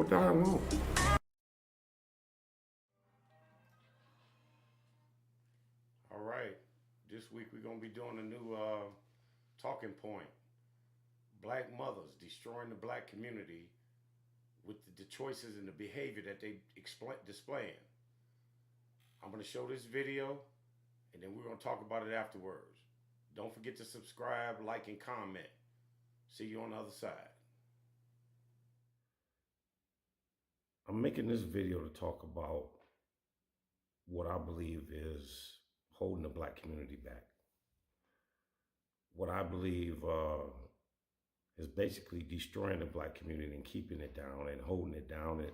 what I want. All right. This week we're going to be doing a new talking point. Black mothers destroying the black community with the choices and the behavior that they displaying. I'm going to show this video and then we're going to talk about it afterwards. Don't forget to subscribe, like, and comment. See you on the other side. I'm making this video to talk about what I believe is holding the black community back. What I believe is basically destroying the black community and keeping it down and holding it down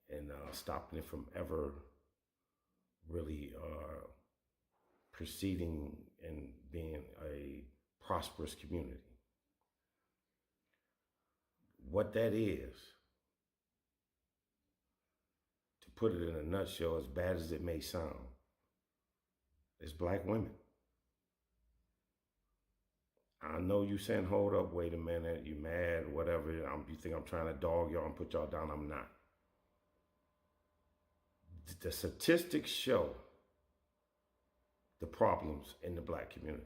and stopping it from ever really proceeding and being a prosperous community. What that is, to put it in a nutshell, as bad as it may sound, is black women. I know you saying, hold up, wait a minute, you mad, whatever. You think I'm trying to dog y'all and put y'all down. I'm not. The statistics show the problems in the black community.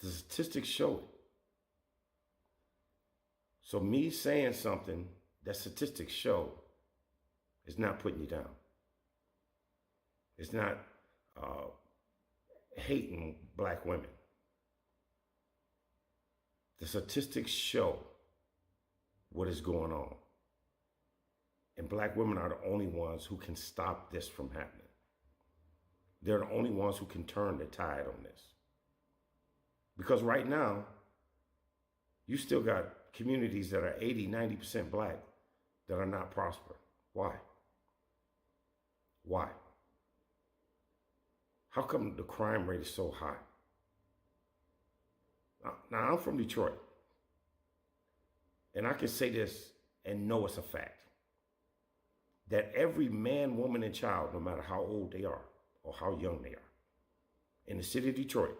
The statistics show it. So me saying something that statistics show is not putting you down. It's not hating black women. The statistics show what is going on. And black women are the only ones who can stop this from happening. They're the only ones who can turn the tide on this. Because right now, you still got communities that are 80, 90% black that are not prospering. Why? Why? How come the crime rate is so high? Now, I'm from Detroit. And I can say this and know it's a fact. That every man, woman, and child, no matter how old they are or how young they are, in the city of Detroit,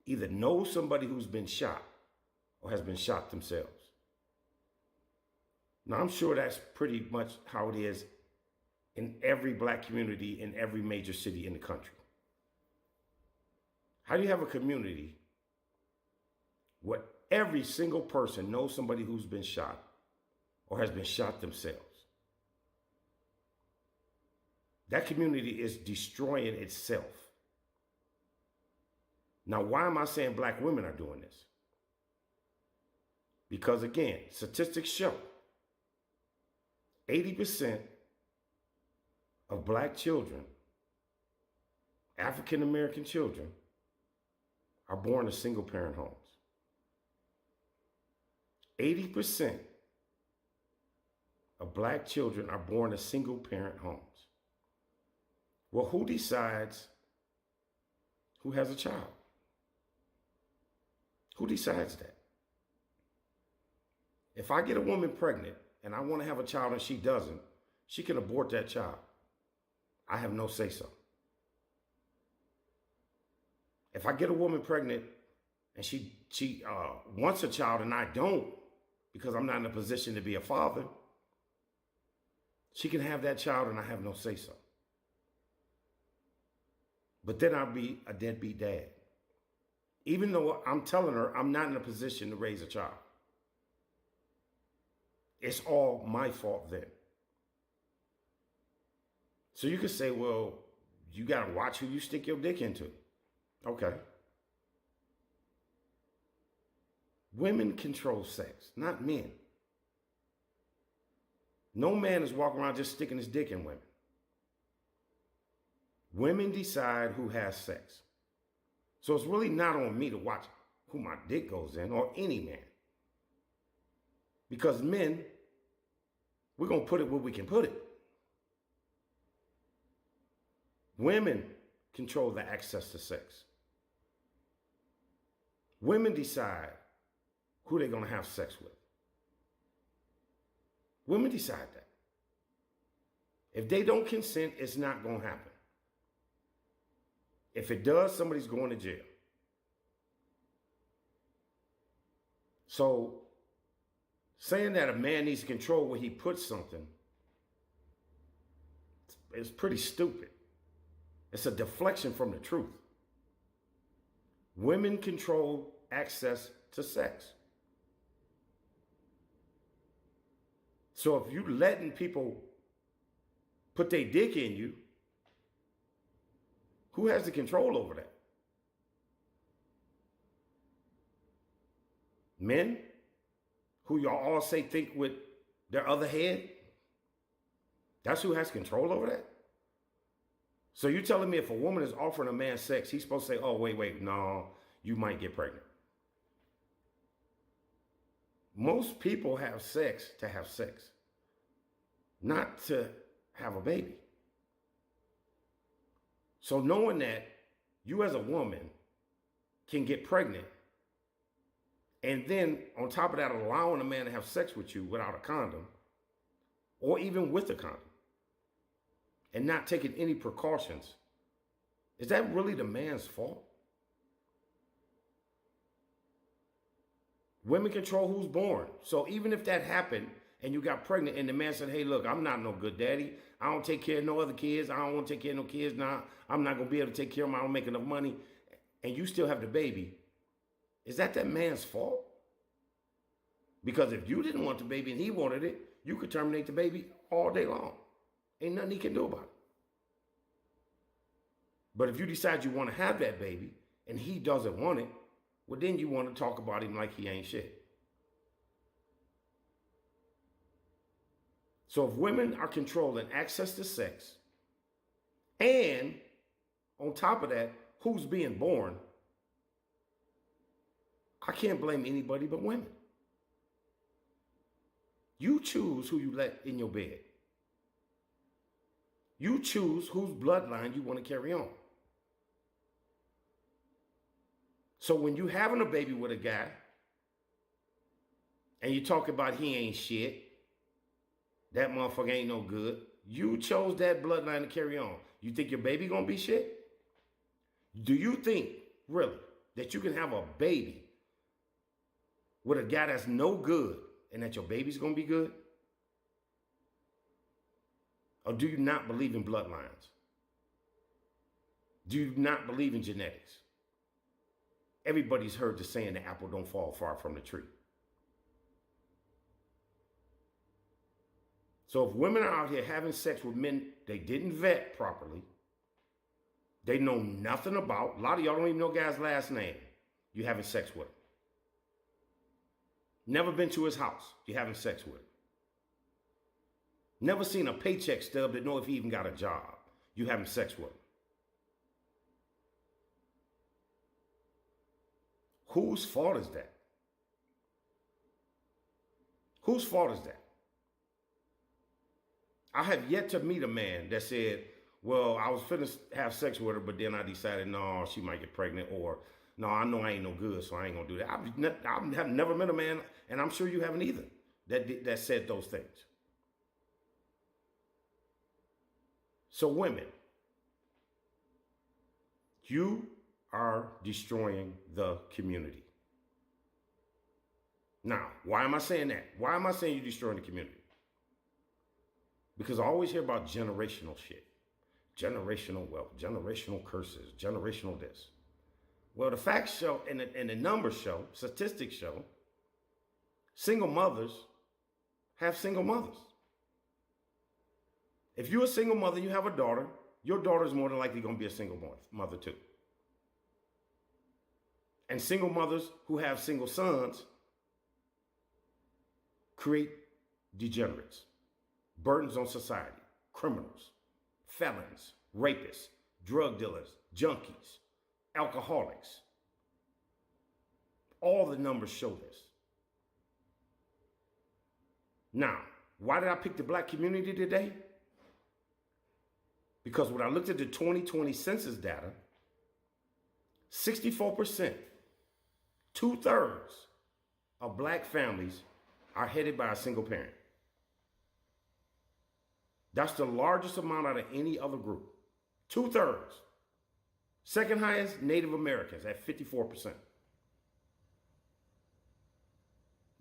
either knows somebody who's been shot or has been shot themselves. Now, I'm sure that's pretty much how it is in every black community in every major city in the country. How do you have a community where every single person knows somebody who's been shot or has been shot themselves? That community is destroying itself. Now, why am I saying black women are doing this? Because again, statistics show 80% of black children, African-American children, are born in single-parent homes. 80% of black children are born in single-parent homes. Well, who decides who has a child? Who decides that? If I get a woman pregnant and I want to have a child and she doesn't, she can abort that child. I have no say-so. If I get a woman pregnant and she wants a child and I don't, because I'm not in a position to be a father, she can have that child and I have no say-so. But then I'll be a deadbeat dad. Even though I'm telling her I'm not in a position to raise a child. It's all my fault then. So you could say, well, you got to watch who you stick your dick into. Okay. Women control sex, not men. No man is walking around just sticking his dick in women. Women decide who has sex. So it's really not on me to watch who my dick goes in, or any man. Because men, we're going to put it where we can put it. Women control the access to sex. Women decide who they're going to have sex with. Women decide that. If they don't consent, it's not going to happen. If it does, somebody's going to jail. So Saying that a man needs to control where he puts something is pretty stupid. It's a deflection from the truth. Women control access to sex. So if you letting people put their dick in you, who has the control over that? Men, who y'all all say think with their other head? That's who has control over that? So you're telling me if a woman is offering a man sex, he's supposed to say, oh, wait, no, you might get pregnant. Most people have sex to have sex, not to have a baby. So knowing that you as a woman can get pregnant, and then on top of that, allowing a man to have sex with you without a condom, or even with a condom, and not taking any precautions, is that really the man's fault? Women control who's born. So even if that happened and you got pregnant and the man said, hey, look, I'm not no good daddy. I don't take care of no other kids. I don't want to take care of no kids now. I'm not going to be able to take care of them. I don't make enough money. And you still have the baby. Is that man's fault? Because if you didn't want the baby and he wanted it, you could terminate the baby all day long. Ain't nothing he can do about it. But if you decide you want to have that baby and he doesn't want it, well, then you want to talk about him like he ain't shit. So if women are controlling access to sex, and on top of that, who's being born, I can't blame anybody but women. You choose who you let in your bed. You choose whose bloodline you want to carry on. So when you having a baby with a guy and you talk about he ain't shit, that motherfucker ain't no good, you chose that bloodline to carry on. You think your baby gonna be shit? Do you think, really, that you can have a baby with a guy that's no good and that your baby's gonna be good? Or do you not believe in bloodlines? Do you not believe in genetics? Everybody's heard the saying, the apple don't fall far from the tree. So if women are out here having sex with men they didn't vet properly, they know nothing about, a lot of y'all don't even know guy's last name, you having sex with him. Never been to his house, you having sex with him. Never seen a paycheck stub to know if he even got a job, you having sex with him. Whose fault is that? Whose fault is that? I have yet to meet a man that said, well, I was finna have sex with her, but then I decided, no, she might get pregnant, or no, I know I ain't no good, so I ain't gonna do that. I've never met a man, and I'm sure you haven't either, that said those things. So women, you are destroying the community. Now, why am I saying that? Why am I saying you're destroying the community? Because I always hear about generational shit. Generational wealth, generational curses, generational this. Well, the facts show, and the numbers show, statistics show, single mothers have single mothers. If you're a single mother, you have a daughter, your daughter is more than likely going to be a single mother too. And single mothers who have single sons create degenerates, burdens on society, criminals, felons, rapists, drug dealers, junkies, alcoholics. All the numbers show this. Now, why did I pick the black community today? Because when I looked at the 2020 census data, 64%, 2/3 of black families are headed by a single parent. That's the largest amount out of any other group. 2/3. Second highest, Native Americans at 54%.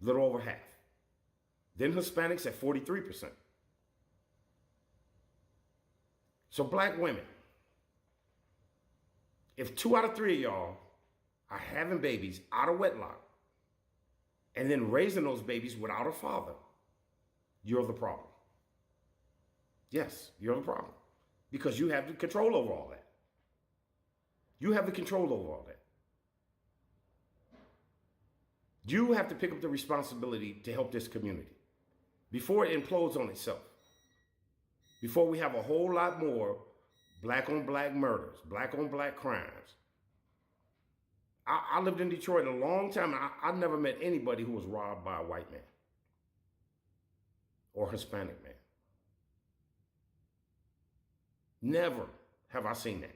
Little over half. Then Hispanics at 43%. So black women, if 2 out of 3 of y'all are having babies out of wedlock and then raising those babies without a father, you're the problem. Yes, you're the problem. Because you have the control over all that. You have the control over all that. You have to pick up the responsibility to help this community before it implodes on itself. Before we have a whole lot more black on black murders, black on black crimes. I lived in Detroit a long time. I never met anybody who was robbed by a white man or Hispanic man. Never have I seen that.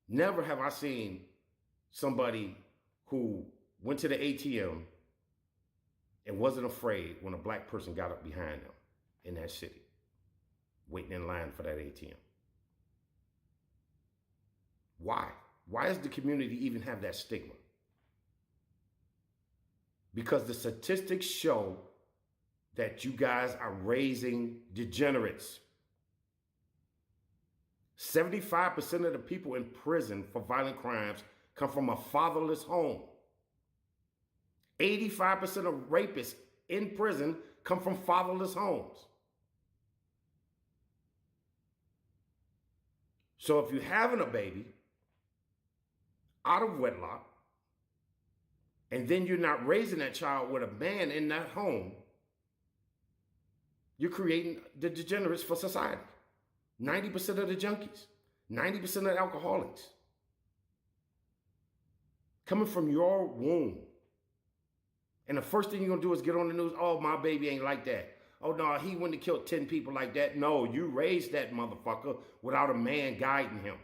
Never have I seen somebody who went to the ATM and wasn't afraid when a black person got up behind them in that city, waiting in line for that ATM. Why? Why does the community even have that stigma? Because the statistics show that you guys are raising degenerates. 75% of the people in prison for violent crimes come from a fatherless home. 85% of rapists in prison come from fatherless homes. So if you're having a baby out of wedlock, and then you're not raising that child with a man in that home, you're creating the degenerates for society. 90% of the junkies, 90% of the alcoholics, coming from your womb. And the first thing you're gonna do is get on the news, oh, my baby ain't like that. Oh no, he wouldn't have killed 10 people like that. No, you raised that motherfucker without a man guiding him.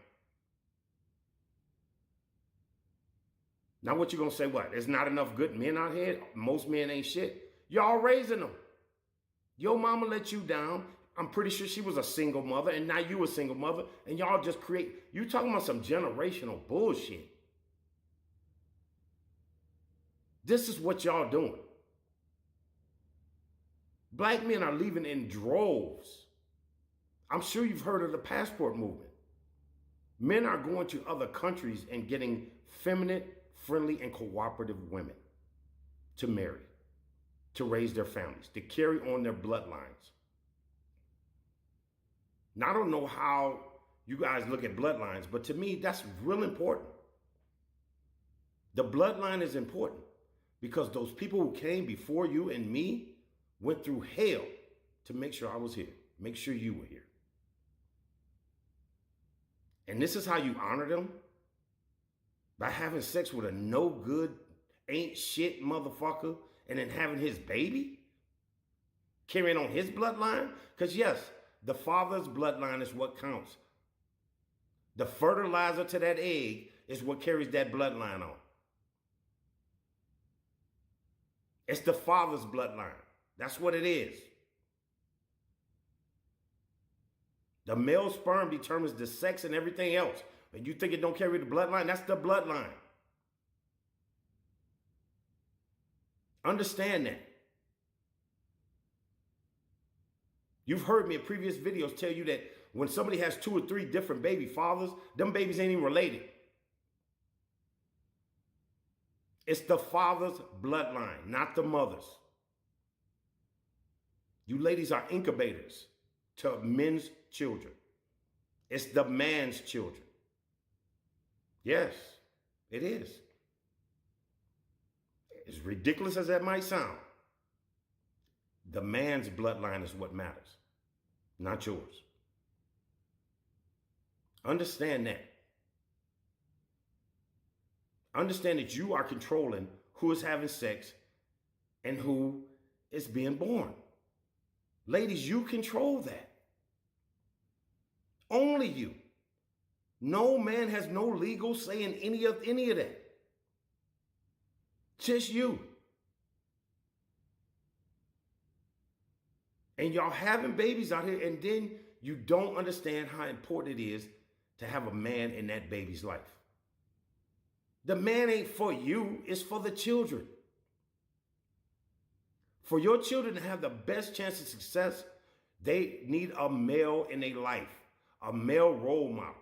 Now what you gonna say, what? There's not enough good men out here? Most men ain't shit. Y'all raising them. Your mama let you down. I'm pretty sure she was a single mother, and now you a single mother, and y'all just create, you talking about some generational bullshit. This is what y'all doing. Black men are leaving in droves. I'm sure you've heard of the passport movement. Men are going to other countries and getting feminine, friendly, and cooperative women to marry, to raise their families, to carry on their bloodlines. Now, I don't know how you guys look at bloodlines, but to me, that's real important. The bloodline is important because those people who came before you and me went through hell to make sure I was here, make sure you were here. And this is how you honor them? By having sex with a no good, ain't shit motherfucker and then having his baby? Carrying on his bloodline? Because yes, the father's bloodline is what counts. The fertilizer to that egg is what carries that bloodline on. It's the father's bloodline. That's what it is. The male sperm determines the sex and everything else. And you think it don't carry the bloodline? That's the bloodline. Understand that. You've heard me in previous videos tell you that when somebody has 2 or 3 different baby fathers, them babies ain't even related. It's the father's bloodline, not the mother's. You ladies are incubators to men's children. It's the man's children. Yes, it is. As ridiculous as that might sound, the man's bloodline is what matters, not yours. Understand that. Understand that you are controlling who is having sex and who is being born. Ladies, you control that. Only you. No man has no legal say in any of that. Just you. And y'all having babies out here, and then you don't understand how important it is to have a man in that baby's life. The man ain't for you, it's for the children. For your children to have the best chance of success, they need a male in their life, a male role model.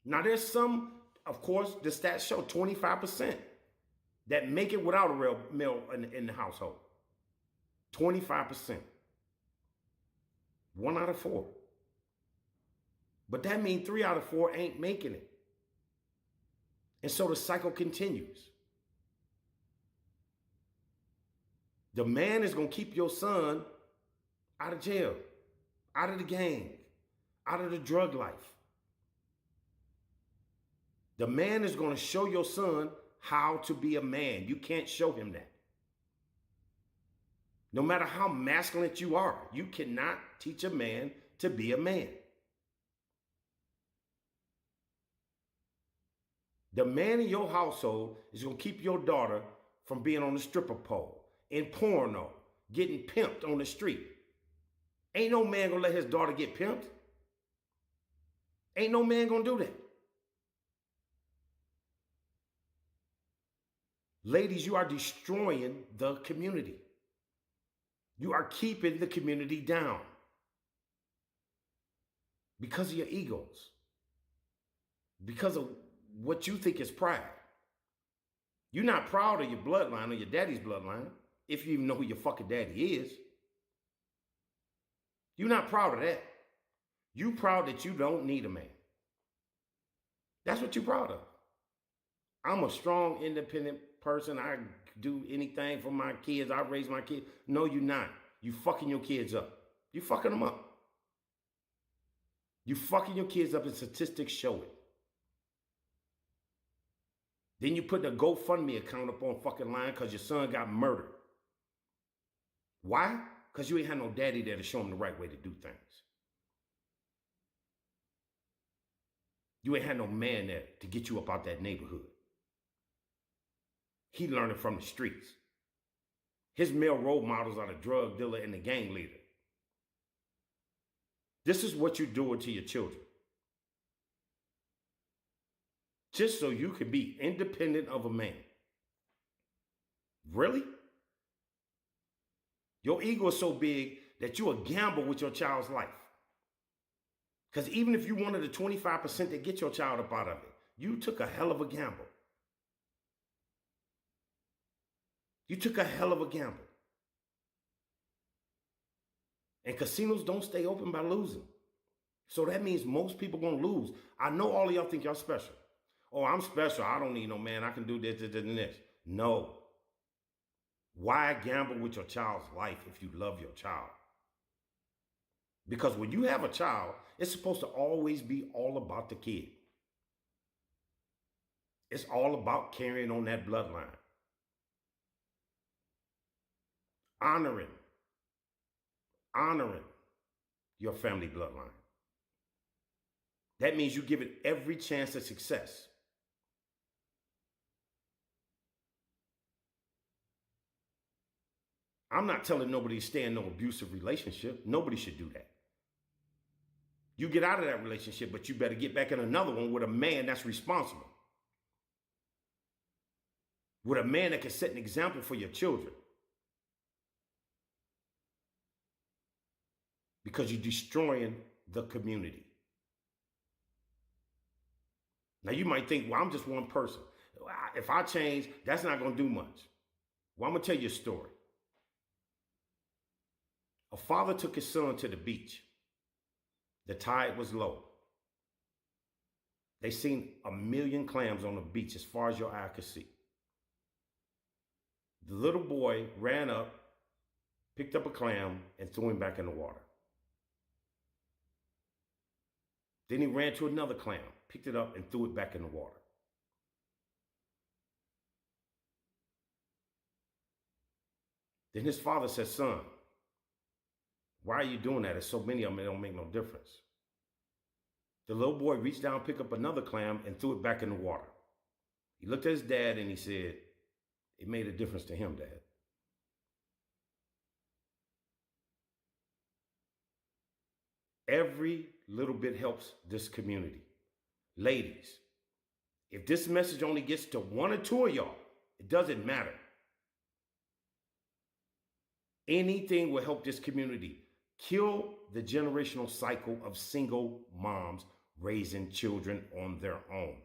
Now, there's some, of course, the stats show 25% that make it without a real male in the household. 25%. 1 out of 4. But that means 3 out of 4 ain't making it. And so the cycle continues. The man is going to keep your son out of jail, out of the gang, out of the drug life. The man is going to show your son how to be a man. You can't show him that. No matter how masculine you are, you cannot teach a man to be a man. The man in your household is going to keep your daughter from being on the stripper pole, in porno, getting pimped on the street. Ain't no man going to let his daughter get pimped. Ain't no man going to do that. Ladies, you are destroying the community. You are keeping the community down because of your egos, because of what you think is pride. You're not proud of your bloodline or your daddy's bloodline, if you even know who your fucking daddy is. You're not proud of that. You're proud that you don't need a man. That's what you're proud of. I'm a strong, independent person. I do anything for my kids. I raise my kids. No, you're not. You fucking your kids up. You fucking them up. You fucking your kids up and statistics show it. Then you put the GoFundMe account up on fucking line because your son got murdered. Why? Because you ain't had no daddy there to show him the right way to do things. You ain't had no man there to get you up out that neighborhood. He learned it from the streets. His male role models are the drug dealer and the gang leader. This is what you're doing to your children. Just so you can be independent of a man. Really? Your ego is so big that you will gamble with your child's life. Because even if you wanted the 25% to get your child up out of it, you took a hell of a gamble. You took a hell of a gamble. And casinos don't stay open by losing. So that means most people going to lose. I know all of y'all think y'all special. Oh, I'm special. I don't need no man. I can do this, this, and this. No. Why gamble with your child's life if you love your child? Because when you have a child, it's supposed to always be all about the kid. It's all about carrying on that bloodline. Honoring your family bloodline. That means you give it every chance of success. I'm not telling nobody to stay in no abusive relationship. Nobody should do that. You get out of that relationship, but you better get back in another one with a man that's responsible. With a man that can set an example for your children. Because you're destroying the community. Now you might think, well, I'm just one person. If I change, that's not going to do much. Well, I'm going to tell you a story. A father took his son to the beach. The tide was low. They seen 1 million clams on the beach as far as your eye could see. The little boy ran up, picked up a clam, and threw him back in the water. Then he ran to another clam, picked it up, and threw it back in the water. Then his father said, son, why are you doing that? There's so many of them, it don't make no difference. The little boy reached down, picked up another clam, and threw it back in the water. He looked at his dad and he said, it made a difference to him, Dad. Every little bit helps this community. Ladies, if this message only gets to 1 or 2 of y'all, it doesn't matter. Anything will help this community kill the generational cycle of single moms raising children on their own.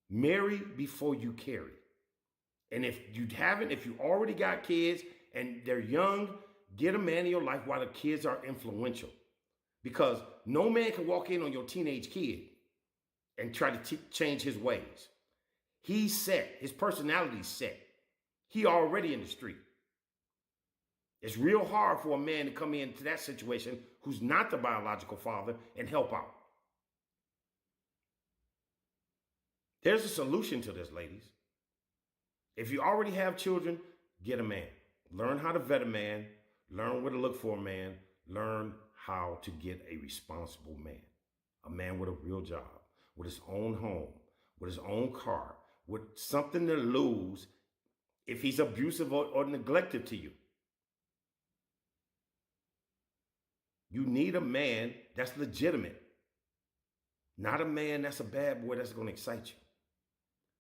Marry before you carry. And if you haven't, if you already got kids and they're young, get a man in your life while the kids are influential. Because no man can walk in on your teenage kid and try to change his ways. He's set. His personality's set. He already in the street. It's real hard for a man to come into that situation who's not the biological father and help out. There's a solution to this, ladies. If you already have children, get a man. Learn how to vet a man. Learn where to look for a man. Learn how to get a responsible man. A man with a real job, with his own home, with his own car, with something to lose if he's abusive or neglective to you. You need a man that's legitimate, not a man that's a bad boy that's going to excite you.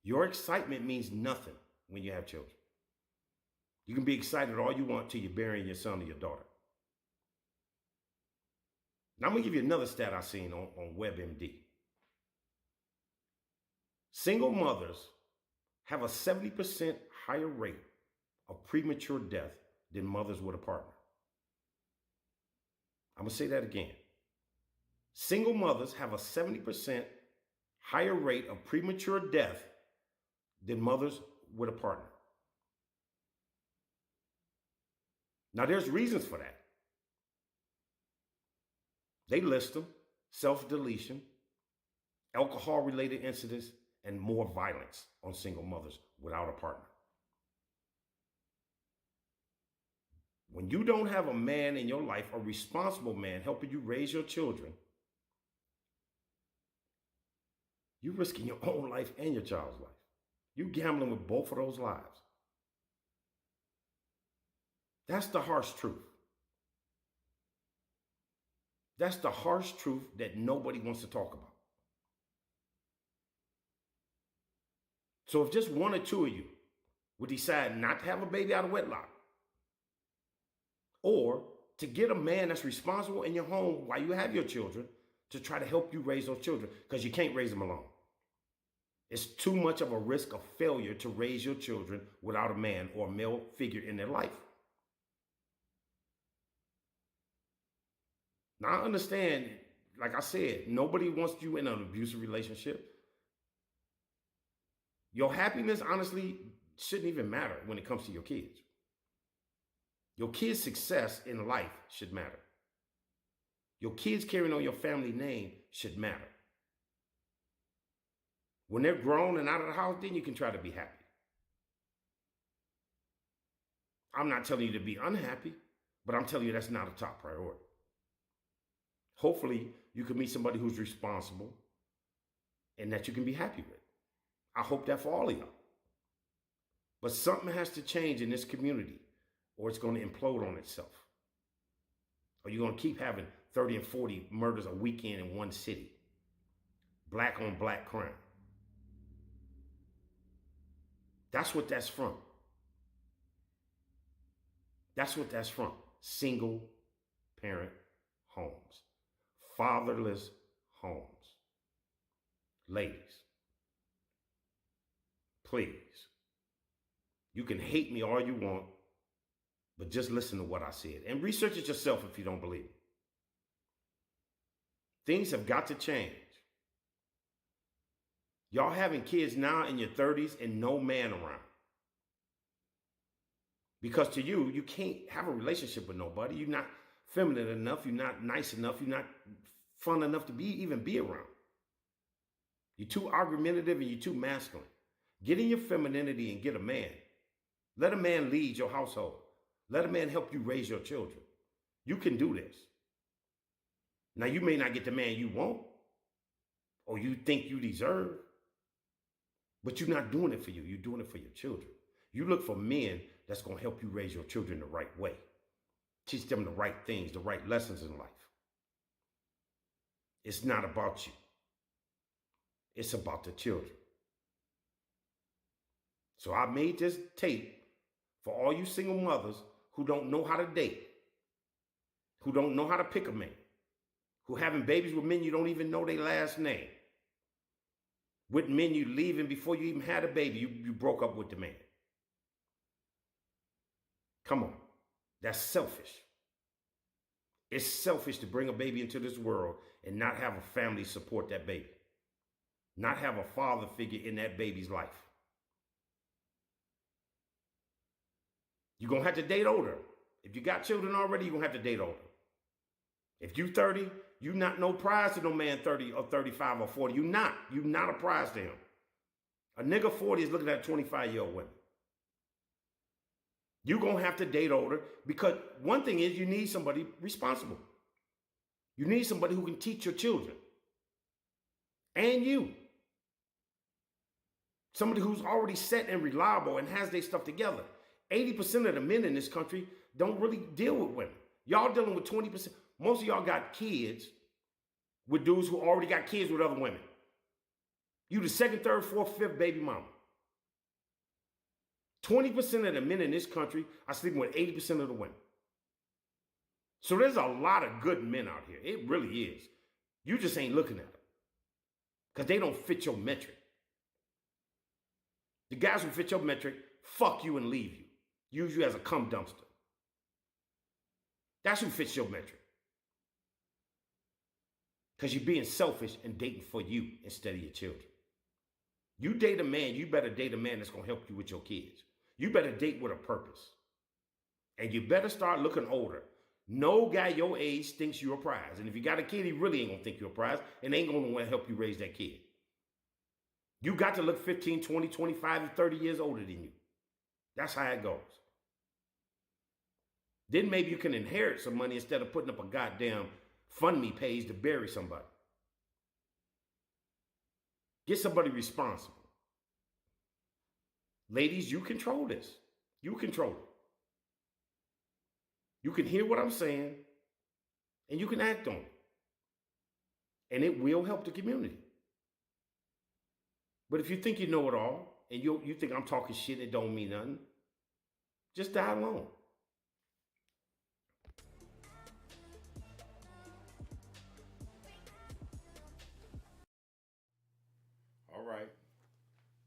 Your excitement means nothing when you have children. You can be excited all you want till you're burying your son or your daughter. Now I'm going to give you another stat I seen on WebMD. Single mothers have a 70% higher rate of premature death than mothers with a partner. I'm going to say that again. Single mothers have a 70% higher rate of premature death than mothers with a partner. Now, there's reasons for that. They list them: self-deletion, alcohol-related incidents, and more violence on single mothers without a partner. When you don't have a man in your life, a responsible man helping you raise your children, you're risking your own life and your child's life. You're gambling with both of those lives. That's the harsh truth. That's the harsh truth that nobody wants to talk about. So if just one or two of you would decide not to have a baby out of wedlock, or to get a man that's responsible in your home while you have your children to try to help you raise those children, because you can't raise them alone. It's too much of a risk of failure to raise your children without a man or a male figure in their life. Now I understand, like I said, nobody wants you in an abusive relationship. Your happiness, honestly, shouldn't even matter when it comes to your kids. Your kids' success in life should matter. Your kids carrying on your family name should matter. When they're grown and out of the house, then you can try to be happy. I'm not telling you to be unhappy, but I'm telling you that's not a top priority. Hopefully, you can meet somebody who's responsible and that you can be happy with. I hope that for all of y'all. But something has to change in this community, or it's going to implode on itself. Or you're going to keep having 30 and 40 murders a weekend in one city. Black on black crime. That's what that's from. That's what that's from. Single parent homes. Fatherless homes. Ladies, please, you can hate me all you want, but just listen to what I said and research it yourself if you don't believe it. Things have got to change. Y'all having kids now in your 30s and no man around. Because to you, you can't have a relationship with nobody. You're not feminine enough. You're not nice enough. You're not fun enough to even be around. You're too argumentative and you're too masculine. Get in your femininity and get a man. Let a man lead your household. Let a man help you raise your children. You can do this. Now, you may not get the man you want or you think you deserve, but you're not doing it for you. You're doing it for your children. You look for men that's going to help you raise your children the right way. Teach them the right things, the right lessons in life. It's not about you. It's about the children. So I made this tape For all you single mothers who don't know how to date, who don't know how to pick a man, who having babies with men you don't even know their last name, with men you leaving before you even had a baby, you broke up with the man. Come on. That's selfish. It's selfish to bring a baby into this world and not have a family support that baby. Not have a father figure in that baby's life. You're going to have to date older. If you got children already, you're going to have to date older. If you 30, you not no prize to no man 30 or 35 or 40. You not a prize to him. A nigga 40 is looking at 25-year-old women. You're going to have to date older because one thing is you need somebody responsible. You need somebody who can teach your children. And you. Somebody who's already set and reliable and has their stuff together. 80% of the men in this country don't really deal with women. Y'all dealing with 20%. Most of y'all got kids with dudes who already got kids with other women. You the second, third, fourth, fifth baby mama. 20% of the men in this country are sleeping with 80% of the women. So there's a lot of good men out here. It really is. You just ain't looking at them because they don't fit your metric. The guys who fit your metric, fuck you and leave you. Use you as a cum dumpster. That's who fits your metric. Because you're being selfish and dating for you instead of your children. You date a man, you better date a man that's going to help you with your kids. You better date with a purpose. And you better start looking older. No guy your age thinks you're a prize. And if you got a kid, he really ain't going to think you're a prize and ain't going to want to help you raise that kid. You got to look 15, 20, 25, and 30 years older than you. That's how it goes. Then maybe you can inherit some money instead of putting up a goddamn fund me page to bury somebody. Get somebody responsible. Ladies, you control this. You control it. You can hear what I'm saying and you can act on it. And it will help the community. But if you think you know it all and you think I'm talking shit, it don't mean nothing, just die alone. All right.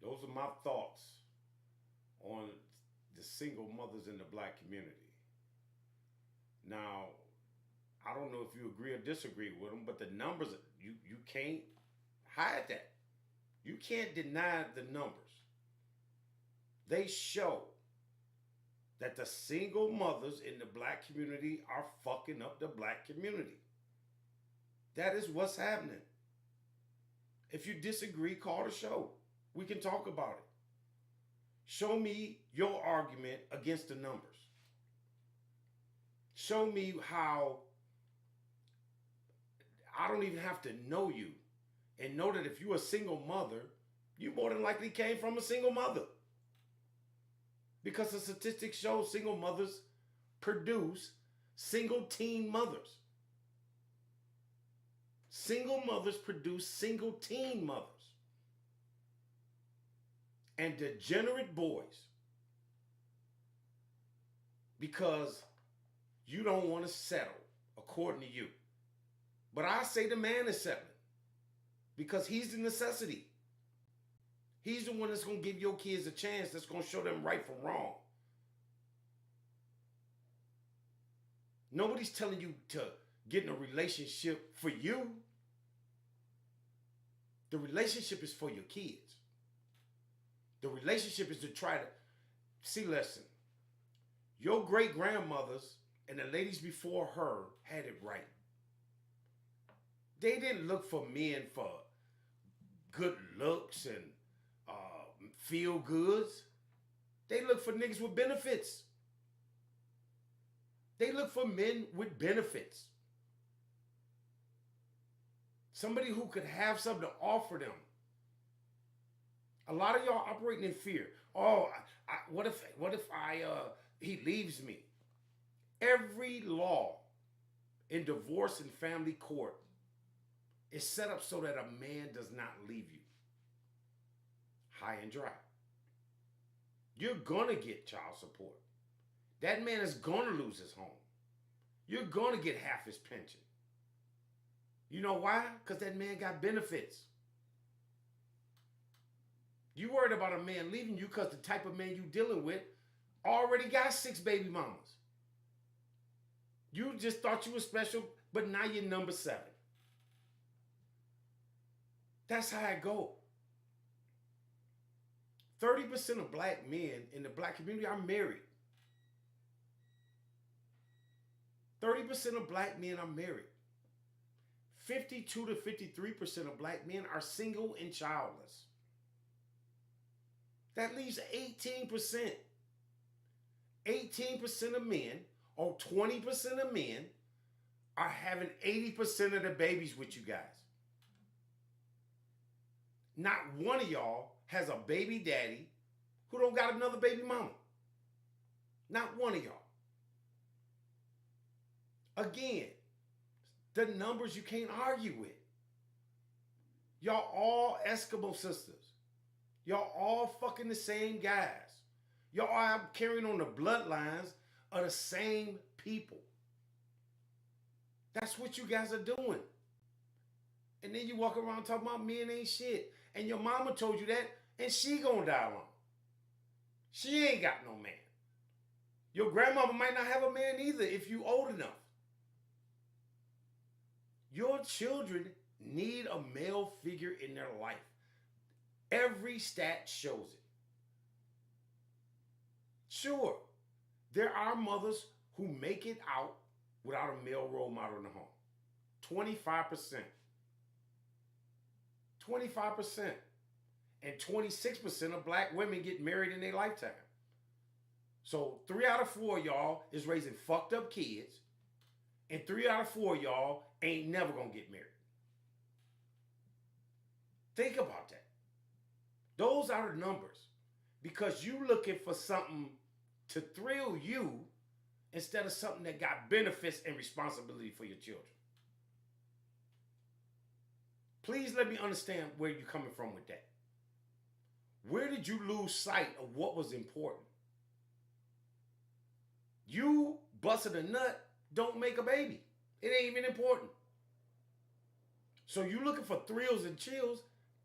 Those are my thoughts on the single mothers in the black community. Now, I don't know if you agree or disagree with them, but the numbers, you can't hide that. You can't deny the numbers. They show that the single mothers in the black community are fucking up the black community. That is what's happening. If you disagree, call the show. We can talk about it. Show me your argument against the numbers. Show me how I don't even have to know you and know that if you're a single mother, you more than likely came from a single mother. Because the statistics show single mothers produce single teen mothers. Single mothers produce single teen mothers. And degenerate boys. Because you don't want to settle, according to you. But I say the man is settling. Because he's the necessity. He's the one that's going to give your kids a chance, that's going to show them right from wrong. Nobody's telling you to get in a relationship for you. The relationship is for your kids. The relationship is to try to see, listen, your great grandmothers and the ladies before her had it right. They didn't look for men for good looks and feel goods. They look for niggas with benefits. They look for men with benefits. Somebody who could have something to offer them. A lot of y'all operating in fear. Oh, what if he leaves me? Every law in divorce and family court is set up so that a man does not leave you high and dry. You're gonna get child support. That man is going to lose his home. You're going to get half his pension. You know why? Because that man got benefits. You worried about a man leaving you because the type of man you dealing with already got 6 baby mamas. You just thought you were special, but now you're number 7. That's how it go. 30% of black men in the black community are married. 30% of black men are married. 52 to 53% of black men are single and childless. That leaves 18%. 18% of men, or 20% of men, are having 80% of the babies with you guys. Not one of y'all has a baby daddy who don't got another baby mama. Not one of y'all. Again, the numbers you can't argue with. Y'all all Eskimo sisters. Y'all all fucking the same guys. Y'all are carrying on the bloodlines of the same people. That's what you guys are doing. And then you walk around talking about men ain't shit. And your mama told you that, and she gonna die alone. She ain't got no man. Your grandmama might not have a man either if you old enough. Your children need a male figure in their life. Every stat shows it. Sure, there are mothers who make it out without a male role model in the home. 25%. 25%. And 26% of black women get married in their lifetime. So 3 out of 4 of y'all is raising fucked up kids. And 3 out of 4 of y'all ain't never gonna get married. Think about that. Those are the numbers. Because you looking for something to thrill you instead of something that got benefits and responsibility for your children. Please let me understand where you're coming from with that. Where did you lose sight of what was important? You busting a nut don't make a baby. It ain't even important. So you looking for thrills and chills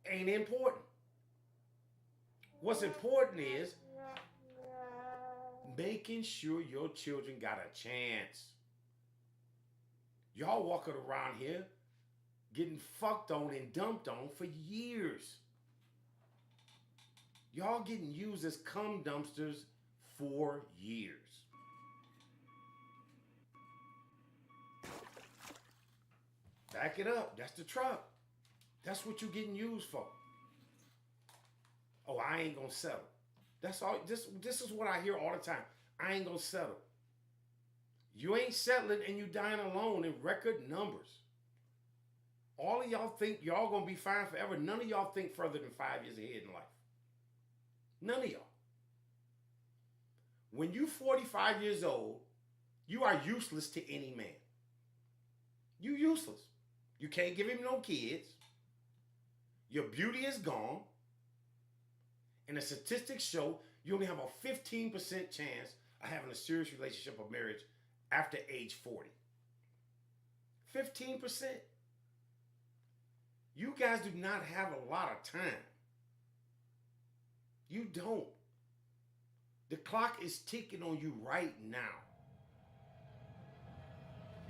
ain't important. What's important is making sure your children got a chance. Y'all walking around here getting fucked on and dumped on for years. Y'all getting used as cum dumpsters for years. Back it up. That's the truck. That's what you're getting used for. Oh, I ain't gonna settle. That's all. This is what I hear all the time. I ain't gonna settle. You ain't settling and you dying alone in record numbers. All of y'all think y'all gonna be fine forever. None of y'all think further than 5 years ahead in life. None of y'all. When you 45 years old, you are useless to any man. You useless. You can't give him no kids. Your beauty is gone. And the statistics show you only have a 15% chance of having a serious relationship or marriage after age 40. 15%. You guys do not have a lot of time. You don't. The clock is ticking on you right now.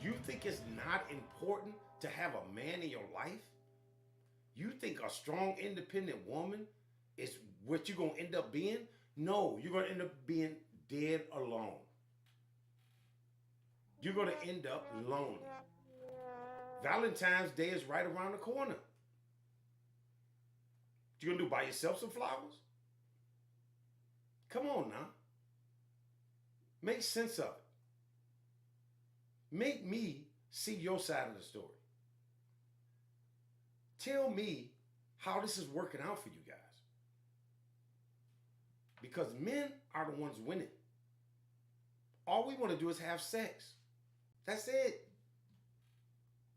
You think it's not important to have a man in your life? You think a strong, independent woman is what you're going to end up being? No, you're going to end up being dead alone. You're going to end up lonely. Valentine's Day is right around the corner. You going to do buy yourself some flowers? Come on now. Make sense of it. Make me see your side of the story. Tell me how this is working out for you guys. Because men are the ones winning. All we want to do is have sex. That's it.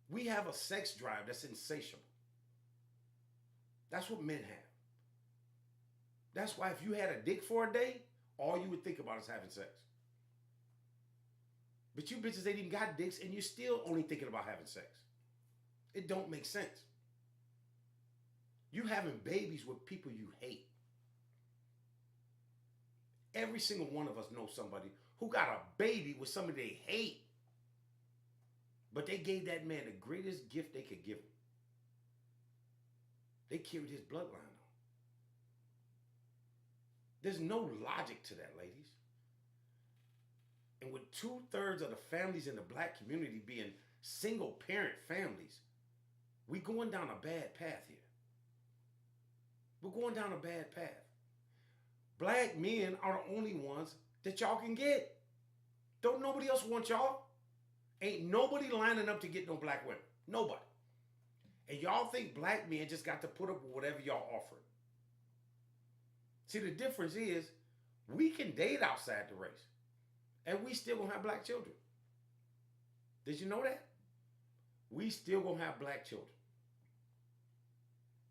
We have a sex drive that's insatiable. That's what men have. That's why if you had a dick for a day, all you would think about is having sex. But you bitches ain't even got dicks and you're still only thinking about having sex. It don't make sense. You having babies with people you hate. Every single one of us knows somebody who got a baby with somebody they hate. But they gave that man the greatest gift they could give him. They carried his bloodline on. There's no logic to that, ladies. And with 2/3 of the families in the black community being single parent families, we're going down a bad path here. We're going down a bad path. Black men are the only ones that y'all can get. Don't nobody else want y'all. Ain't nobody lining up to get no black women. Nobody. And y'all think black men just got to put up with whatever y'all offer. See, the difference is we can date outside the race. And we still gonna have black children. Did you know that? We still gonna have black children.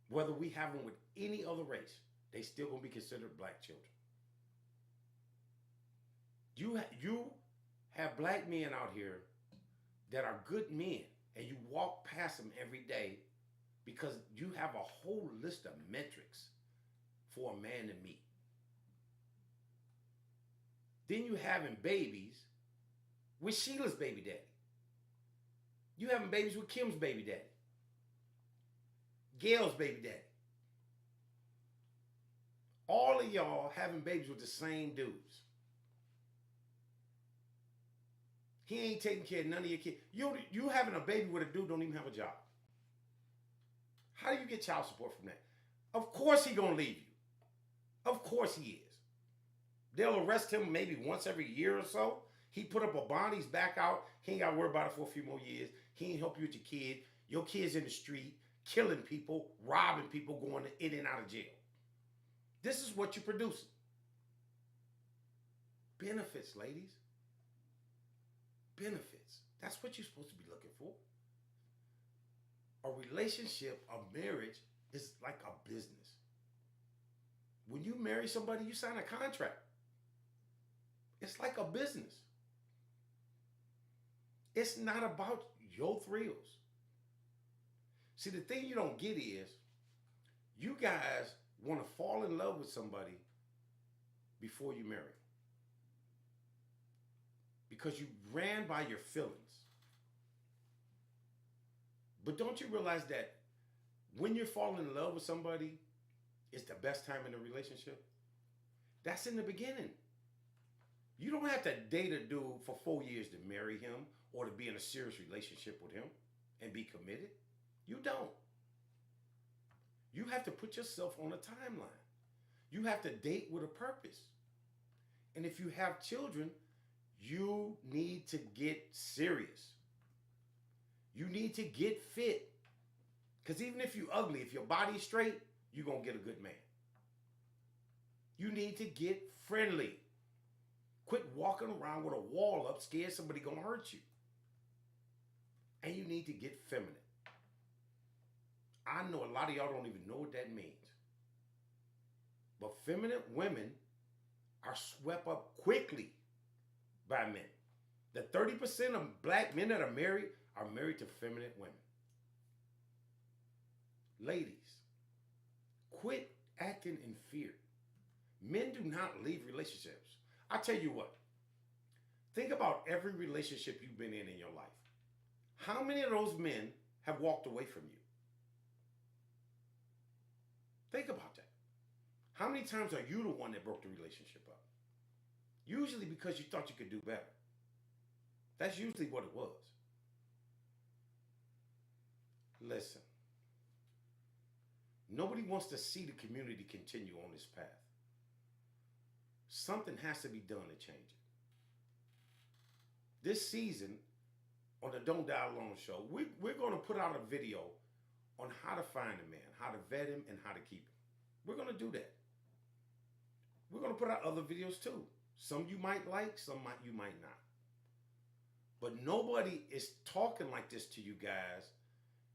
Whether we have them with any other race, they still gonna be considered black children. You have black men out here that are good men, and you walk past them every day because you have a whole list of metrics for a man to meet. Then you having babies with Sheila's baby daddy. You having babies with Kim's baby daddy. Gail's baby daddy. All of y'all having babies with the same dudes. He ain't taking care of none of your kids. You having a baby with a dude don't even have a job. How do you get child support from that? Of course he gonna leave you. Of course he is. They'll arrest him maybe once every year or so. He put up a bond, he's back out. He ain't got to worry about it for a few more years. He ain't help you with your kid. Your kid's in the street, killing people, robbing people, going in and out of jail. This is what you're producing. Benefits, ladies. Benefits. That's what you're supposed to be looking for. A relationship, a marriage, is like a business. When you marry somebody, you sign a contract. It's like a business. It's not about your thrills. See, the thing you don't get is you guys want to fall in love with somebody before you marry. Because you ran by your feelings. But don't you realize that when you're falling in love with somebody, it's the best time in the relationship? That's in the beginning. You don't have to date a dude for 4 years to marry him or to be in a serious relationship with him and be committed. You don't. You have to put yourself on a timeline. You have to date with a purpose. And if you have children, you need to get serious. You need to get fit. Because even if you're ugly, if your body's straight, you're going to get a good man. You need to get friendly. Quit walking around with a wall up, scared somebody going to hurt you. And you need to get feminine. I know a lot of y'all don't even know what that means. But feminine women are swept up quickly by men. The 30% of black men that are married to feminine women. Ladies, quit acting in fear. Men do not leave relationships. I tell you what, think about every relationship you've been in your life. How many of those men have walked away from you? Think about that. How many times are you the one that broke the relationship up? Usually because you thought you could do better. That's usually what it was. Listen, nobody wants to see the community continue on this path. Something has to be done to change it. This season, on the Don't Die Alone show, we're going to put out a video on how to find a man, how to vet him, and how to keep him. We're going to do that. We're going to put out other videos too. Some you might like, some you might not. But nobody is talking like this to you guys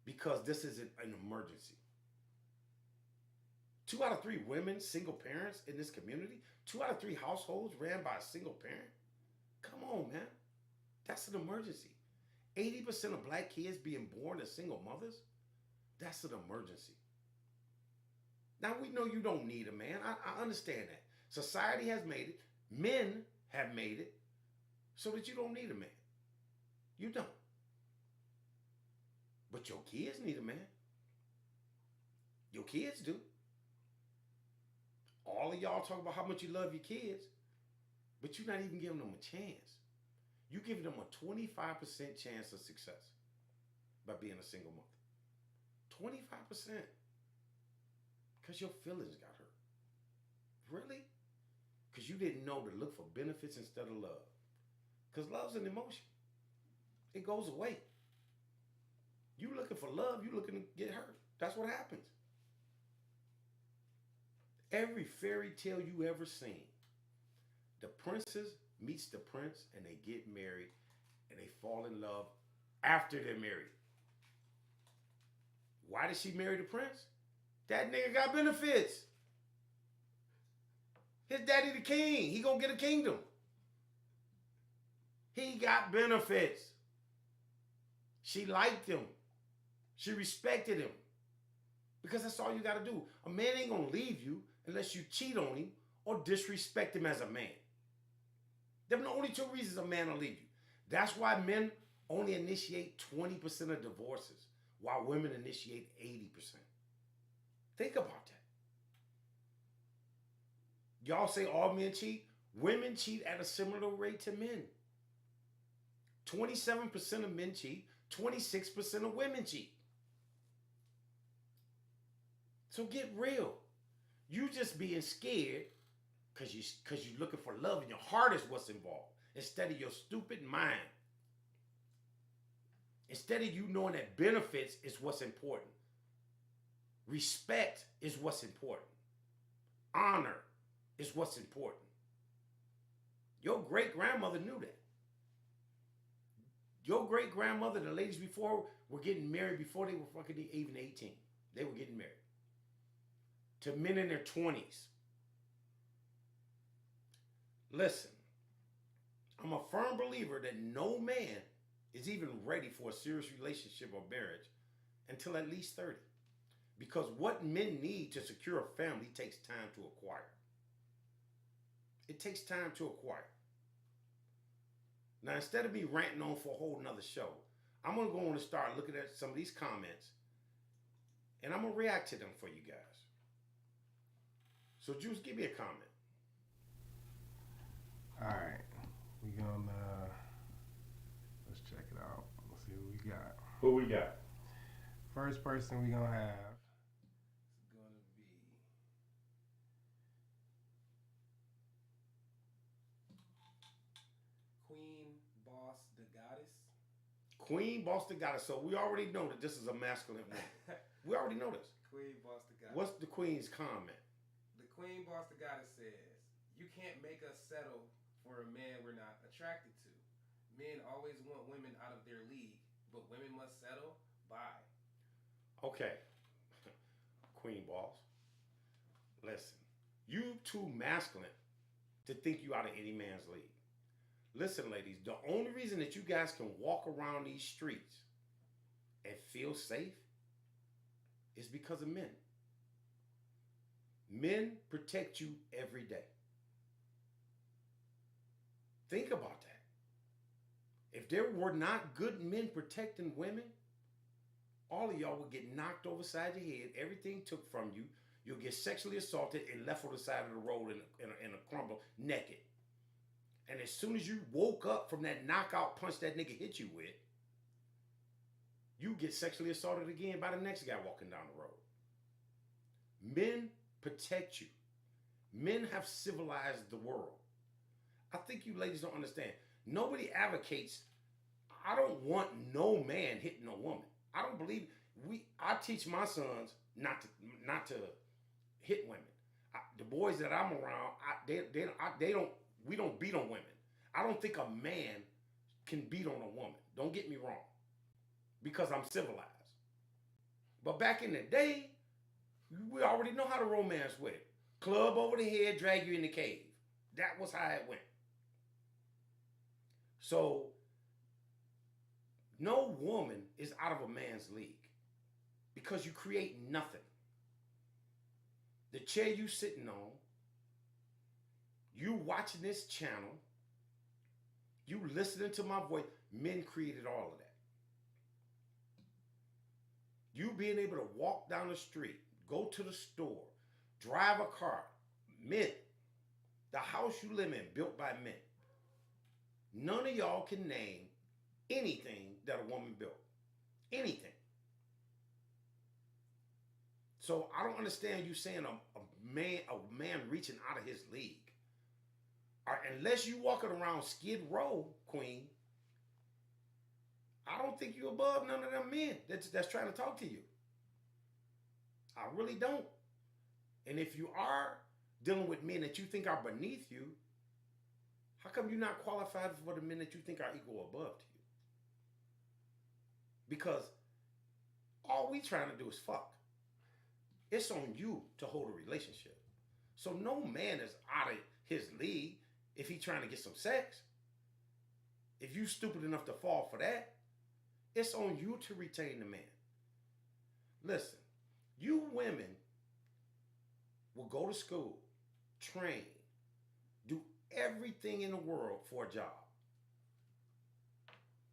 because this is an emergency. 2 out of 3 women, single parents in this community, 2 out of 3 households ran by a single parent. Come on, man. That's an emergency. 80% of black kids being born as single mothers, that's an emergency. Now we know you don't need a man. I understand that. Society has made it. Men have made it so that you don't need a man. You don't. But your kids need a man. Your kids do. All of y'all talk about how much you love your kids, but you're not even giving them a chance. You giving them a 25% chance of success by being a single mother. 25%. Because your feelings got hurt. Really? Because you didn't know to look for benefits instead of love. Because love's an emotion. It goes away. You looking for love, you looking to get hurt. That's what happens. Every fairy tale you ever seen, the princess meets the prince and they get married and they fall in love after they're married. Why did she marry the prince? That nigga got benefits. His daddy the king. He gonna get a kingdom. He got benefits. She liked him. She respected him. Because that's all you gotta do. A man ain't gonna leave you unless you cheat on him or disrespect him as a man. Them the only two reasons a man will leave you. That's why men only initiate 20% of divorces, while women initiate 80%. Think about that. Y'all say all men cheat? Women cheat at a similar rate to men. 27% of men cheat, 26% of women cheat. So get real. You just being scared because you're looking for love and your heart is what's involved instead of your stupid mind. Instead of you knowing that benefits is what's important. Respect is what's important. Honor is what's important. Your great-grandmother knew that. Your great-grandmother, the ladies before, were getting married before they were fucking even 18. They were getting married. To men in their 20s. Listen, I'm a firm believer that no man is even ready for a serious relationship or marriage until at least 30. Because what men need to secure a family takes time to acquire. It takes time to acquire. Now, instead of me ranting on for a whole nother show, I'm going to go on and start looking at some of these comments and I'm going to react to them for you guys. So, Juice, give me a comment. All right. We're going to, let's check it out. Let's see what we got. Who we got? First person we're going to have is going to be Queen Boss the Goddess. Queen Boss the Goddess. So we already know that this is a masculine woman. We already know this. Queen Boss the Goddess. What's the Queen's comment? The Queen Boss the Goddess says, "You can't make us settle for a man we're not attracted to. Men always want women out of their league, but women must settle. Bye." Okay. Queen Boss. Listen. You too masculine to think you out of any man's league. Listen, ladies, the only reason that you guys can walk around these streets and feel safe is because of men. Men protect you every day. Think about that. If there were not good men protecting women, all of y'all would get knocked over side your head. Everything took from you. You'll get sexually assaulted and left on the side of the road in a crumble naked. And as soon as you woke up from that knockout punch that nigga hit you with, you get sexually assaulted again by the next guy walking down the road. Men protect you. Men have civilized the world. I think you ladies don't understand. Nobody advocates, I don't want no man hitting a woman. I don't believe, I teach my sons not to hit women. The boys that I'm around, we don't beat on women. I don't think a man can beat on a woman. Don't get me wrong. Because I'm civilized. But back in the day, we already know how to romance with it. Club over the head, drag you in the cave. That was how it went. So No woman is out of a man's league because you create nothing. The chair you sitting on, you watching this channel, you listening to my voice, men created all of that. You being able to walk down the street, go to the store, drive a car, men. The house you live in, built by men. None of y'all can name anything that a woman built. Anything. So I don't understand you saying a man reaching out of his league. Unless you walking around Skid Row, Queen, I don't think you're above none of them men that's trying to talk to you. I really don't. And if you are dealing with men that you think are beneath you, how come you're not qualified for the men that you think are equal above to you? Because all we trying to do is fuck. It's on you to hold a relationship. So no man is out of his league if he trying to get some sex. If you stupid enough to fall for that, it's on you to retain the man. Listen, you women will go to school, train, do everything in the world for a job.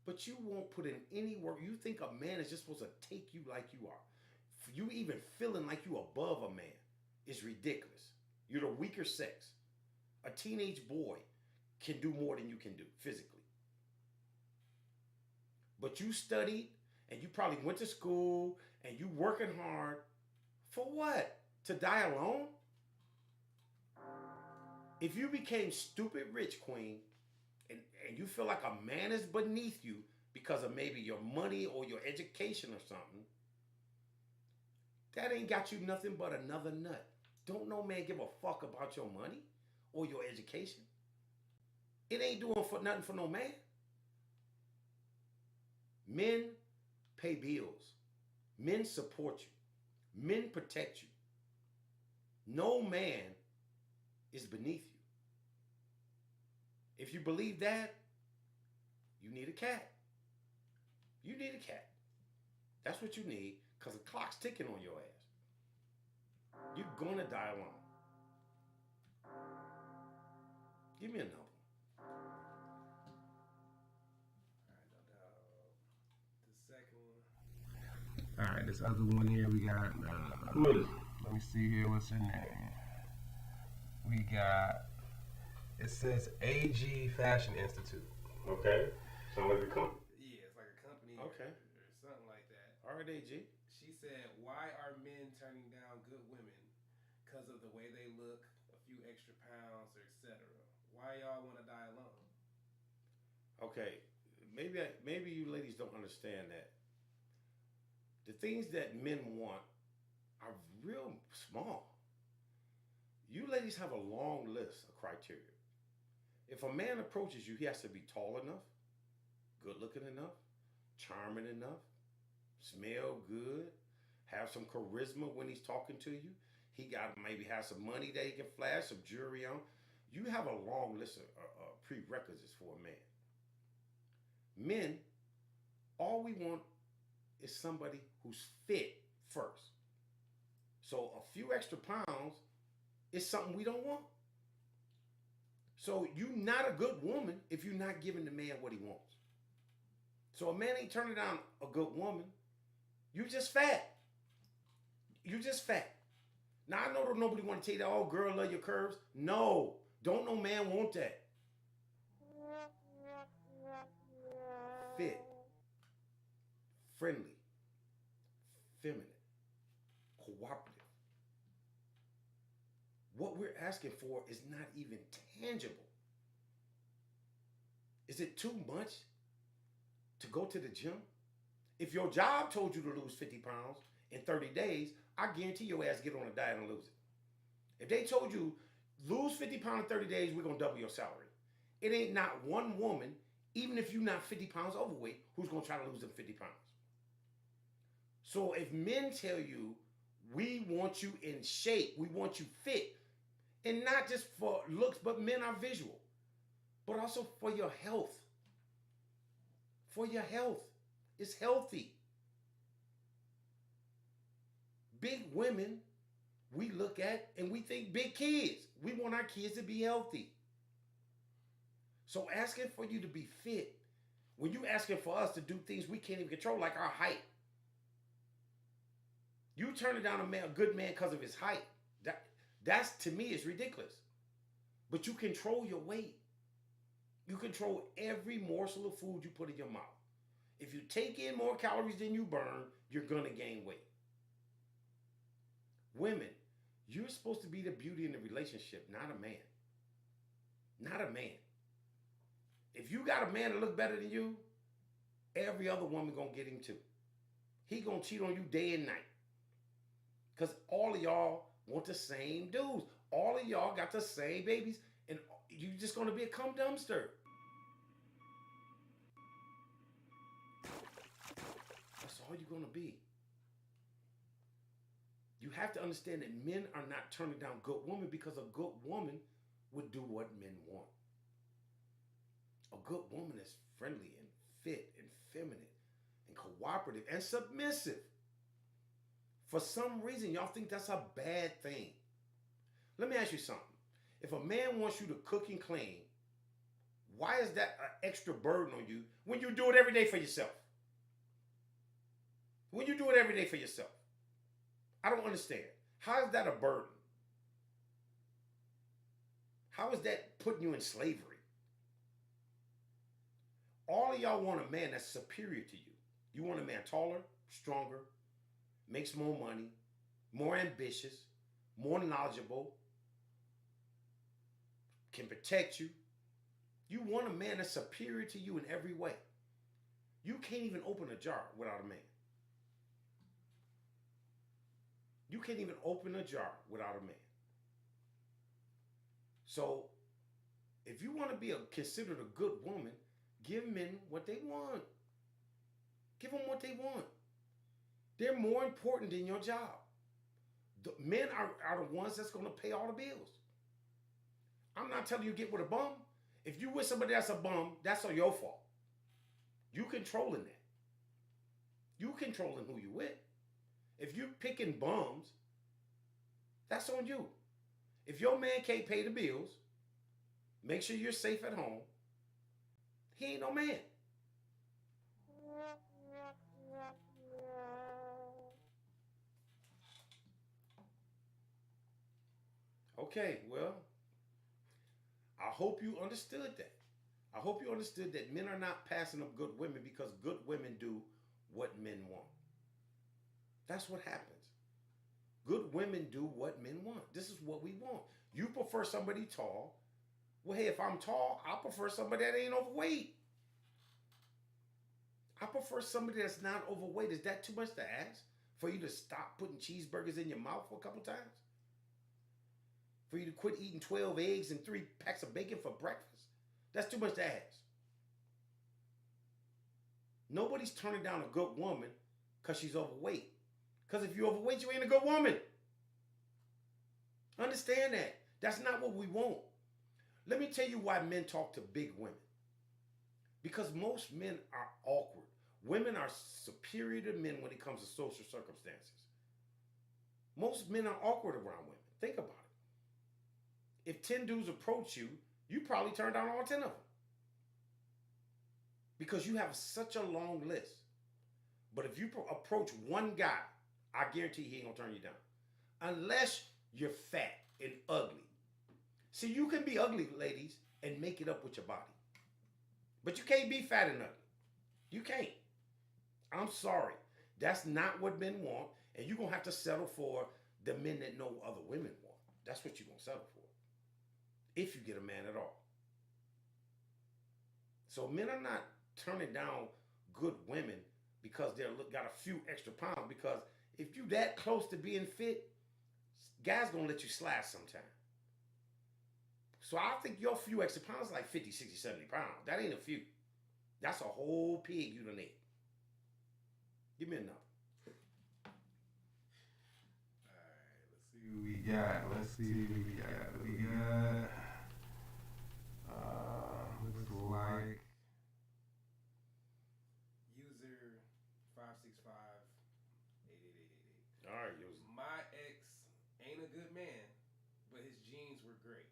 But you won't put in any work. You think a man is just supposed to take you like you are. You even feeling like you above a man is ridiculous. You're the weaker sex. A teenage boy can do more than you can do physically. But you studied and you probably went to school and you working hard for what? To die alone? If you became stupid rich, Queen, and you feel like a man is beneath you because of maybe your money or your education or something, that ain't got you nothing but another nut. Don't no man give a fuck about your money or your education. It ain't doing for nothing for no man. Men pay bills. Men support you. Men protect you. No man is beneath you. If you believe that, you need a cat. You need a cat. That's what you need, because the clock's ticking on your ass. You're gonna die alone. Give me a number. All right, this other one here we got. Who is it? Let me see here. What's her name? We got. It says AG Fashion Institute. Okay. Sound like a company. Yeah, it's like a company. Okay. Or something like that. All right, AG. She said, "Why are men turning down good women? Because of the way they look, a few extra pounds, or etc. Why y'all want to die alone?" Okay. Maybe you ladies don't understand that. The things that men want are real small. You ladies have a long list of criteria. If a man approaches you, he has to be tall enough, good looking enough, charming enough, smell good, have some charisma when he's talking to you. He got maybe have some money that he can flash, some jewelry on. You have a long list of prerequisites for a man. Men, all we want is somebody who's fit first. So a few extra pounds is something we don't want. So you're not a good woman if you're not giving the man what he wants. So a man ain't turning down a good woman. You just fat. You just fat. Now I know that nobody want to tell you that, oh, girl, love your curves. No, don't no man want that. Fit, friendly, feminine, cooperative. What we're asking for is not even tangible. Is it too much to go to the gym? If your job told you to lose 50 pounds in 30 days, I guarantee your ass get on a diet and lose it. If they told you lose 50 pounds in 30 days, we're going to double your salary. It ain't not one woman, even if you're not 50 pounds overweight, who's going to try to lose them 50 pounds. So if men tell you, we want you in shape, we want you fit, and not just for looks, but men are visual, but also for your health. For your health. It's healthy. Big women, we look at and we think big kids. We want our kids to be healthy. So asking for you to be fit, when you asking for us to do things we can't even control, like our height. You turning down a good man because of his height. That's to me is ridiculous. But you control your weight. You control every morsel of food you put in your mouth. If you take in more calories than you burn, you're gonna gain weight. Women, you're supposed to be the beauty in the relationship, not a man. Not a man. If you got a man that look better than you, every other woman gonna get him too. He gonna cheat on you day and night. Because all of y'all want the same dudes. All of y'all got the same babies, and you just gonna be a cum dumpster. That's all you're gonna be. You have to understand that men are not turning down good women because a good woman would do what men want. A good woman is friendly and fit and feminine and cooperative and submissive. For some reason, y'all think that's a bad thing. Let me ask you something. If a man wants you to cook and clean, why is that an extra burden on you when you do it every day for yourself? When you do it every day for yourself. I don't understand. How is that a burden? How is that putting you in slavery? All of y'all want a man that's superior to you. You want a man taller, stronger, makes more money, more ambitious, more knowledgeable, can protect you. You want a man that's superior to you in every way. You can't even open a jar without a man. You can't even open a jar without a man. So, if you want to be considered a good woman, give men what they want. Give them what they want. They're more important than your job. The men are the ones that's going to pay all the bills. I'm not telling you get with a bum. If you with somebody that's a bum, that's all your fault. You controlling that. You controlling who you with. If you picking bums, that's on you. If your man can't pay the bills, make sure you're safe at home. He ain't no man. Okay, well, I hope you understood that. I hope you understood that men are not passing up good women because good women do what men want. That's what happens. Good women do what men want. This is what we want. You prefer somebody tall. Well, hey, if I'm tall, I prefer somebody that ain't overweight. I prefer somebody that's not overweight. Is that too much to ask? For you to stop putting cheeseburgers in your mouth for a couple times? For you to quit eating 12 eggs and 3 packs of bacon for breakfast? That's too much to ask. Nobody's turning down a good woman because she's overweight. Because if you're overweight, you ain't a good woman. Understand that. That's not what we want. Let me tell you why men talk to big women. Because most men are awkward. Women are superior to men when it comes to social circumstances. Most men are awkward around women. Think about it. If 10 dudes approach you, you probably turn down all 10 of them. Because you have such a long list. But if you approach one guy, I guarantee he ain't gonna turn you down. Unless you're fat and ugly. See, you can be ugly, ladies, and make it up with your body. But you can't be fat and ugly. You can't. I'm sorry. That's not what men want. And you're gonna have to settle for the men that no other women want. That's what you're gonna settle for. If you get a man at all. So men are not turning down good women because they're got a few extra pounds. Because if you that close to being fit, guys gonna let you slide sometime. So I think your few extra pounds like 50, 60, 70 pounds. That ain't a few. That's a whole pig you done ate. Give me a number. Alright, let's see what we got. Looks like user Ain't a good man, but his genes were great.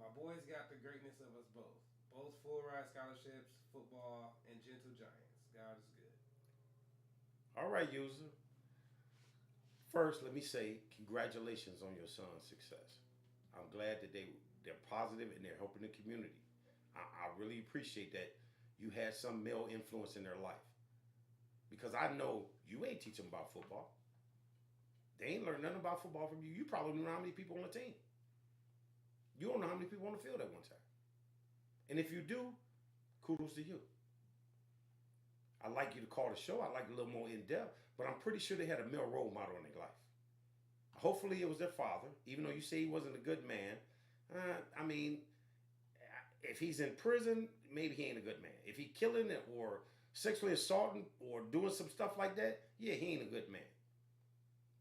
My boys got the greatness of us both. Both full ride scholarships, football, and gentle giants. God is good. All right, user. First, let me say congratulations on your son's success. I'm glad that they're positive and they're helping the community. I really appreciate that you had some male influence in their life because I know you ain't teach them about football. They ain't learned nothing about football from you. You probably don't know how many people on the team. You don't know how many people on the field at one time. And if you do, kudos to you. I like you to call the show. I like a little more in depth, but I'm pretty sure they had a male role model in their life. Hopefully, it was their father, even though you say he wasn't a good man. I mean, if he's in prison, maybe he ain't a good man. If he killing it or sexually assaulting or doing some stuff like that, yeah, he ain't a good man.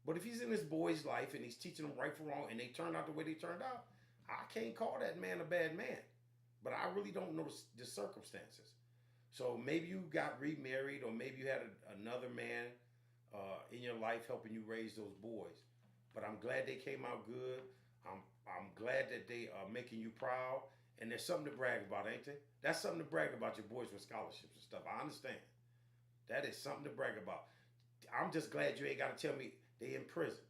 But if he's in this boy's life and he's teaching them right from wrong and they turned out the way they turned out, I can't call that man a bad man. But I really don't know the circumstances. So maybe you got remarried or maybe you had another man in your life helping you raise those boys. But I'm glad they came out good. I'm glad that they are making you proud. And there's something to brag about, ain't there? That's something to brag about your boys with scholarships and stuff. I understand. That is something to brag about. I'm just glad you ain't got to tell me they in prison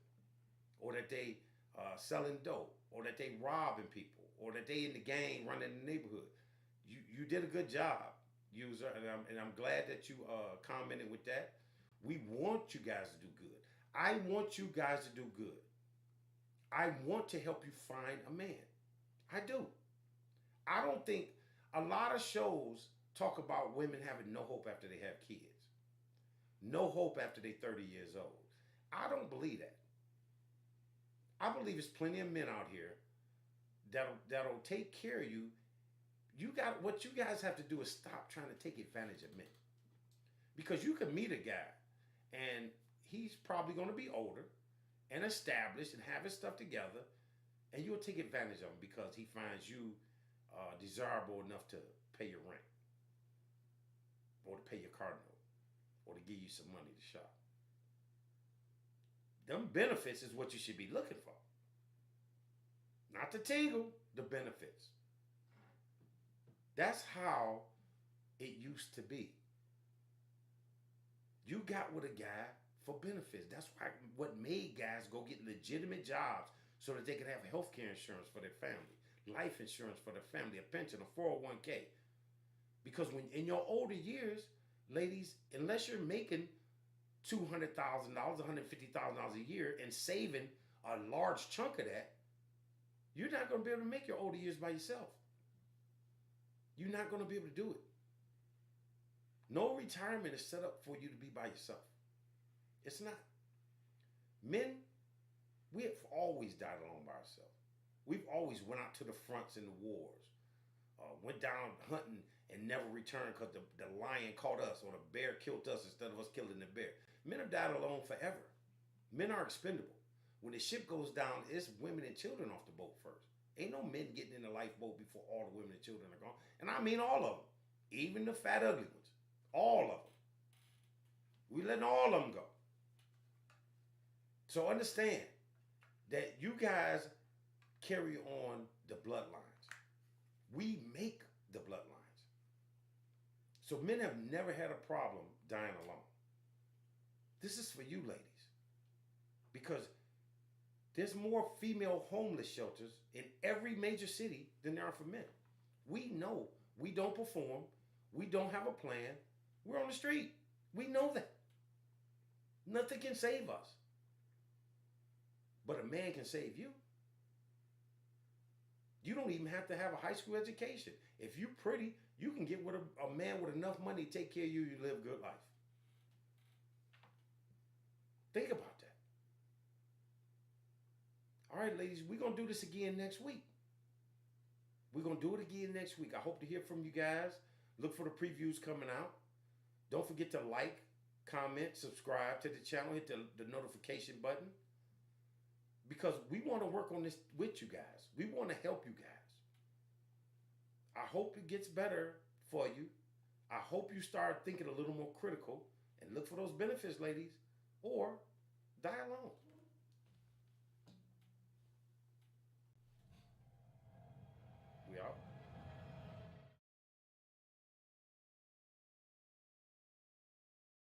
or that they selling dope or that they robbing people or that they in the gang running the neighborhood. You did a good job, user, and I'm glad that you commented with that. We want you guys to do good. I want you guys to do good. I want to help you find a man. I do. I don't think a lot of shows talk about women having no hope after they have kids. No hope after they're 30 years old. I don't believe that. I believe there's plenty of men out here that'll take care of you. What you guys have to do is stop trying to take advantage of men. Because you can meet a guy and he's probably going to be older and established and have his stuff together, and you'll take advantage of him because he finds you desirable enough to pay your rent or to pay your car note or to give you some money to shop. Them benefits is what you should be looking for. Not the tingle, the benefits. That's how it used to be. You got with a guy for benefits. That's what made guys go get legitimate jobs so that they could have health care insurance for their family, life insurance for their family, a pension, a 401k. Because when in your older years, ladies, unless you're making $200,000, $150,000 a year and saving a large chunk of that, you're not going to be able to make your older years by yourself. You're not going to be able to do it. No retirement is set up for you to be by yourself. It's not. Men, we have always died alone by ourselves. We've always went out to the fronts in the wars, went down hunting and never returned because the lion caught us or the bear killed us instead of us killing the bear. Men have died alone forever. Men are expendable. When the ship goes down, it's women and children off the boat first. Ain't no men getting in the lifeboat before all the women and children are gone. And I mean all of them, even the fat ugly ones, all of them. We letting all of them go. So understand that you guys carry on the bloodlines. We make the bloodlines. So men have never had a problem dying alone. This is for you ladies. Because there's more female homeless shelters in every major city than there are for men. We know we don't perform. We don't have a plan. We're on the street. We know that. Nothing can save us. But a man can save you. You don't even have to have a high school education. If you're pretty, you can get with a man with enough money to take care of you, you live a good life. Think about that. All right, ladies, we're going to do this again next week. We're going to do it again next week. I hope to hear from you guys. Look for the previews coming out. Don't forget to like, comment, subscribe to the channel. Hit the notification button. Because we want to work on this with you guys. We want to help you guys. I hope it gets better for you. I hope you start thinking a little more critical and look for those benefits, ladies, or die alone.